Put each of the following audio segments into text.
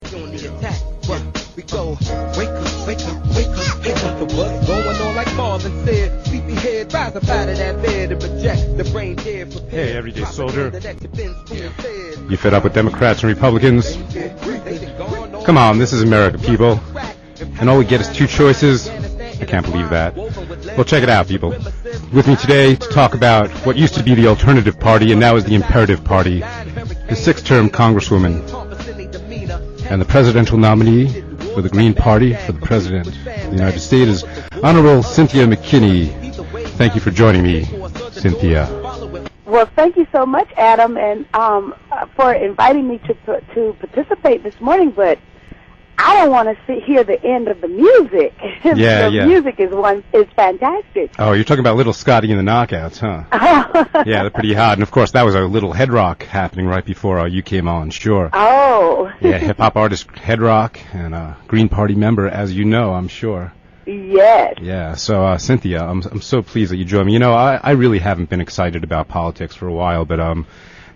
On the attack, we go, wake up, wake up, wake up, wake up. The what going on like Marvin said, sleepyhead, rise up out of that bed and reject the brain dead. Hey, everyday soldier. You fed up with Democrats and Republicans? Come on, this is America, people. And all we get is two choices. I can't believe that. Well, check it out, people. With me today to talk about what used to be the Alternative Party and now is the Imperative Party, the sixth-term Congresswoman and the presidential nominee for the Green Party for the President of the United States is Honorable Cynthia Mckinney. Thank you for joining me, Cynthia. Well, thank you so much, Adam, and for inviting me to participate this morning, but I don't want to hear the end of the music. Yeah, the music is fantastic. Oh, you're talking about Little Scotty and the Knockouts, huh? Yeah, they're pretty hot. And, of course, that was a little Head Rock happening right before you came on, sure. Oh. Yeah, hip-hop artist Head Rock and a Green Party member, as you know, I'm sure. Yes. Yeah, so, Cynthia, I'm so pleased that you joined me. You know, I really haven't been excited about politics for a while, but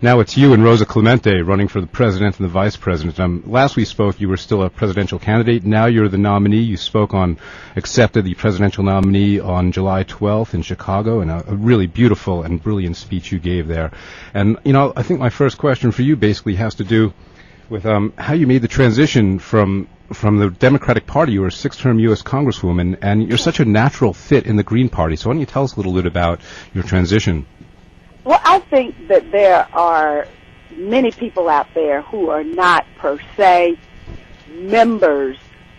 now it's you and Rosa Clemente running for the president and the vice president. Last we spoke, you were still a presidential candidate. Now you're the nominee. You accepted the presidential nominee on July 12th in Chicago, and a really beautiful and brilliant speech you gave there. And, you know, I think my first question for you basically has to do with how you made the transition from the Democratic Party. You were a six-term U.S. Congresswoman, and you're such a natural fit in the Green Party. So why don't you tell us a little bit about your transition? Well, I think that there are many people out there who are not per se members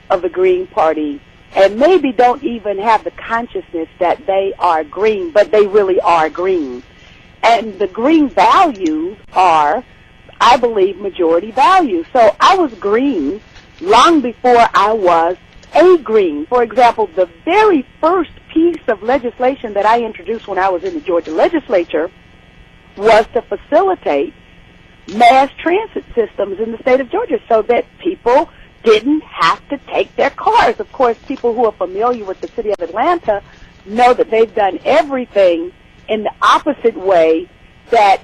of the Green Party and maybe don't even have the consciousness that they are green, but they really are green. And the green values are, I believe, majority values. So I was green long before I was a green. For example, the very first piece of legislation that I introduced when I was in the Georgia legislature was to facilitate mass transit systems in the state of Georgia so that people didn't have to take their cars. Of course, people who are familiar with the city of Atlanta know that they've done everything in the opposite way that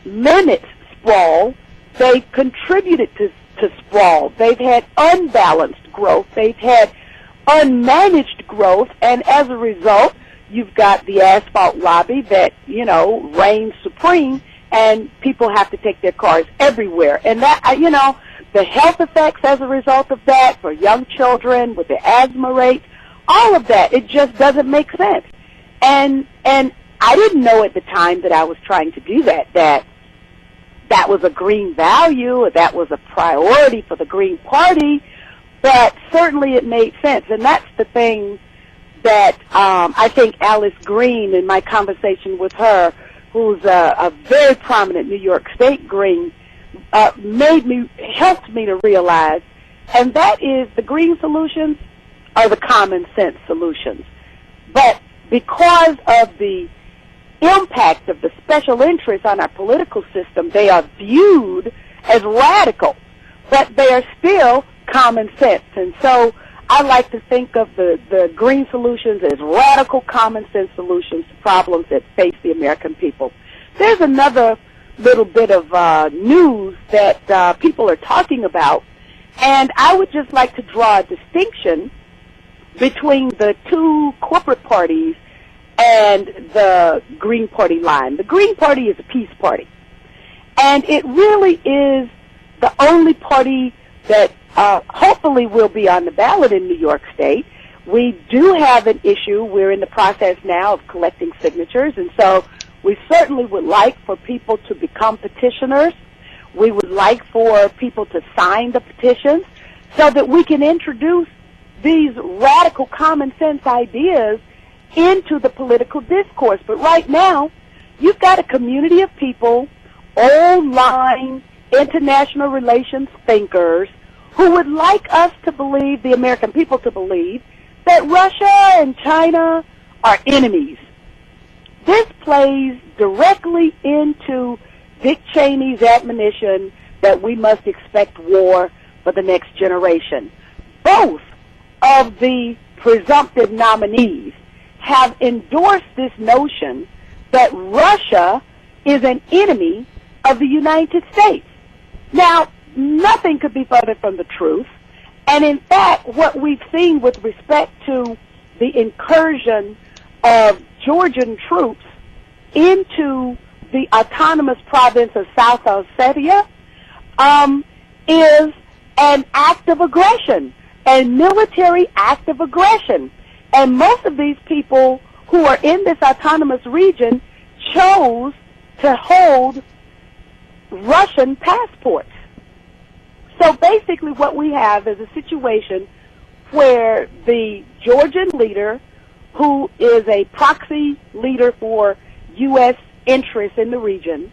limits sprawl. They contributed to sprawl. They've had unbalanced growth. They've had unmanaged growth, and as a result, you've got the asphalt lobby that, you know, reigns supreme, and people have to take their cars everywhere. And that, you know, the health effects as a result of that for young children with the asthma rate, all of that, it just doesn't make sense. And I didn't know at the time that I was trying to do that was a green value, or that was a priority for the Green Party, but certainly it made sense. And that's the thing that I think Alice Green, in my conversation with her, who's a very prominent New York State Green, helped me to realize, and that is the green solutions are the common sense solutions. But because of the impact of the special interests on our political system, they are viewed as radical, but they are still common sense. And so I like to think of the green solutions as radical common sense solutions to problems that face the American people. There's another little bit of news that people are talking about, and I would just like to draw a distinction between the two corporate parties and the Green Party line. The Green Party is a peace party, and it really is the only party that hopefully will be on the ballot in New York State. We do have an issue. We're in the process now of collecting signatures, and so we certainly would like for people to become petitioners. We would like for people to sign the petitions so that we can introduce these radical common sense ideas into the political discourse. But right now, you've got a community of people, old line, international relations thinkers, who would like us to believe, the American people to believe, that Russia and China are enemies. This plays directly into Dick Cheney's admonition that we must expect war for the next generation. Both of the presumptive nominees have endorsed this notion that Russia is an enemy of the United States. Now, nothing could be further from the truth. And in fact, what we've seen with respect to the incursion of Georgian troops into the autonomous province of South Ossetia is an act of aggression, a military act of aggression. And most of these people who are in this autonomous region chose to hold Russian passports. So basically what we have is a situation where the Georgian leader, who is a proxy leader for U.S. interests in the region,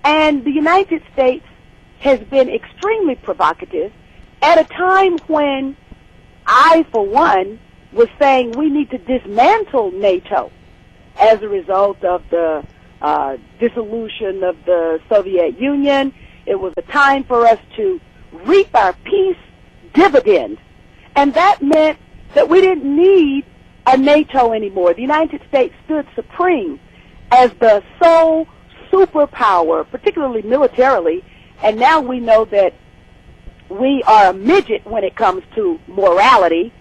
and the United States has been extremely provocative at a time when I, for one, was saying we need to dismantle NATO as a result of the dissolution of the Soviet Union. It was a time for us to reap our peace dividend. And that meant that we didn't need a NATO anymore. The United States stood supreme as the sole superpower, particularly militarily, and now we know that we are a midget when it comes to morality,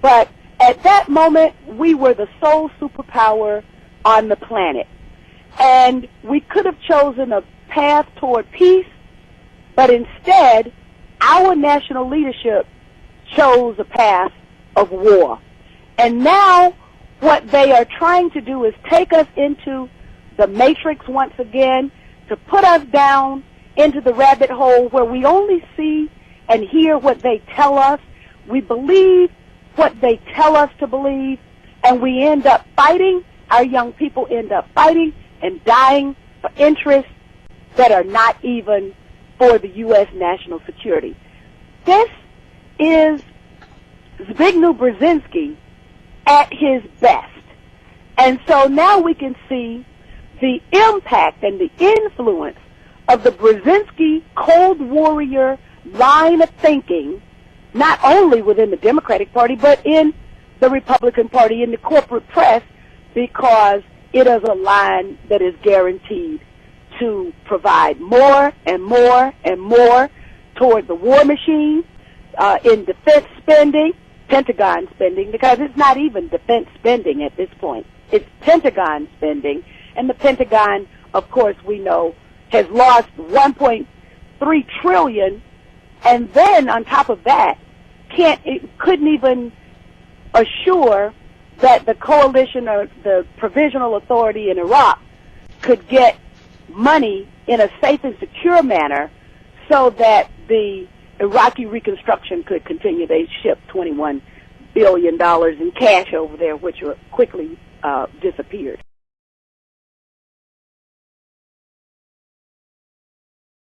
but at that moment we were the sole superpower on the planet. And we could have chosen a path toward peace, but instead our national leadership chose a path of war. And now what they are trying to do is take us into the matrix once again, to put us down into the rabbit hole where we only see and hear what they tell us. We believe what they tell us to believe, and we end up fighting. Our young people end up fighting and dying for interests that are not even for the U.S. national security. This is Zbigniew Brzezinski at his best. And so now we can see the impact and the influence of the Brzezinski Cold Warrior line of thinking, not only within the Democratic Party, but in the Republican Party, in the corporate press, because it is a line that is guaranteed to provide more and more and more toward the war machine, in defense spending, Pentagon spending, because it's not even defense spending at this point. It's Pentagon spending, and the Pentagon, of course, we know, has lost $1.3 trillion, and then on top of that, couldn't even assure that the coalition or the provisional authority in Iraq could get money in a safe and secure manner so that the Iraqi reconstruction could continue. They shipped $21 billion in cash over there, which quickly disappeared.